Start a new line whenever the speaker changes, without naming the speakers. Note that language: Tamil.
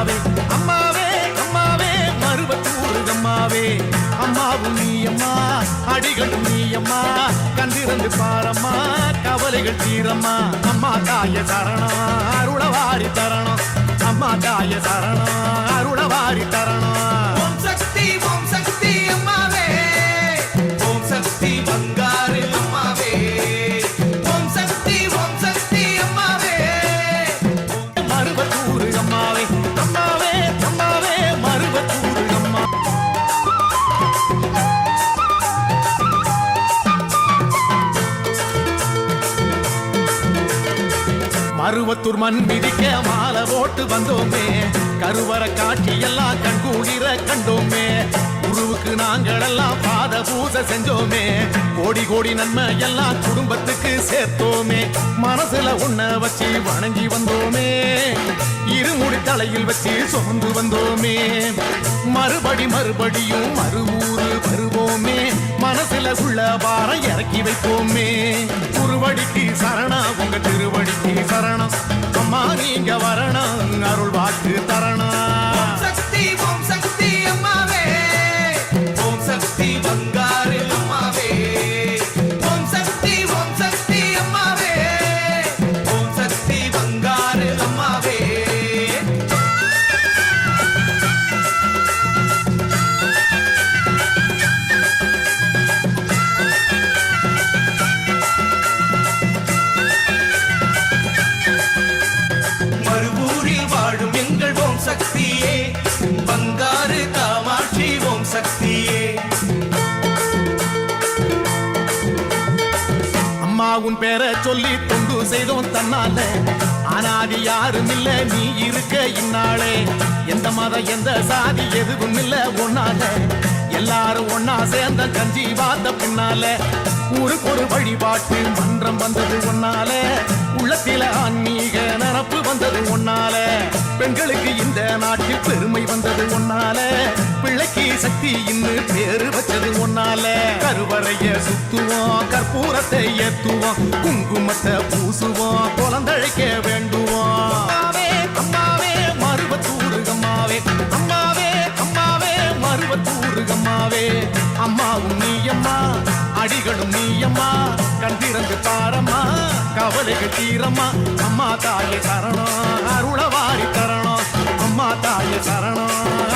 அம்மாவே அம்மாவே அம்மாவே மருவத்தூர் அம்மாவே அம்மாவும் நீ அம்மா அடிகளும் நீ அம்மா கண்டிருந்து பாரம்மா கவலைகள் தீரம்மா அம்மா தாய சரணம் அருளவாரி தரணும் அம்மா தாய சரணம் அருளவாரி தரணும்
ஓம் சக்தி அம்மாவே ஓம் சக்தி பங்காரு அம்மாவே ஓம் சக்தி அம்மாவே
மருவத்தூர் அம்மாவே அம்மாவே அம்மாவே மருவத்தூர் அம்மா மருவத்தூர் மண் மிதிக்க மாலை போட்டு வந்தோமே கருவற காட்சி எல்லாம் கண்கூடிர கண்டோமே குருவுக்கு நாங்கள் எல்லாம் பாத பூசை செஞ்சோமே கோடி கோடி நன்மை எல்லாம் குடும்பத்துக்கு சேர்த்தோமே மனசுல உன்ன வச்சு வணங்கி வந்தோமே இருமுடி தலையில் வச்சு சுமந்து வந்தோமே மறுபடியும் மறுவூரு வருவோமே மனசுல உள்ள பாரம் இறக்கி வைப்போமே குருவடிக்கு சரணம் உங்க திருவடிக்கு சரணம் அம்மா நீங்க வரணும் அருள் வாக்கு தரணம்
ஓம் சக்தி அம்மாவே ஓம் சக்தி பங்காரு அம்மாவே ஓம் சக்தி அம்மாவே ஓம் சக்தி பங்காரு அம்மாவே மறுபூரில் வாழும் எங்கள் ஓம் சக்தியே பங்காரு காமாட்சி ஓம் சக்தியே
அம்மா உன் பேரை சொல்லி தொண்டு செய்தோம் தன்னால ஆனாதி யாரும் இல்ல நீ இருக்க இந்நாளே எந்த மதம் எந்த சாதி எதுவும் இல்ல ஒன்னால எல்லாரும் ஒன்னா சேர்ந்த கஞ்சி பார்த்த பின்னால ஊருக்கு ஒரு வழிபாட்டு மன்றம் வந்தது ஒன்னால உள்ளத்தில ஆன்மீக நினப்பு வந்தது ஒன்னால பெண்களுக்கு இந்த நாட்டில் பெருமை வந்தது ஒன்னால பிள்ளைக்கு சக்தி இன்னும் பேரு வச்சது ஒன்னால கருவறைய சுத்துவோம் கற்பூரத்தை ஏத்துவோம் குங்குமத்தை பூசுவோம் குழந்தழைக்க வேண்டுவோம் அம்மாவே அம்மாவே மருவத்தூர் அம்மாவே அம்மாவே அம்மாவே மருவத்தூர் அம்மாவே அம்மாவும் நீ அம்மா அடிகளும் நீ அம்மா கண் திறந்து பாரம்மா கவலைகள் தீரம்மா அம்மா தாய சரணம் அருளவாரி தரணும் அம்மா தாய சரணம்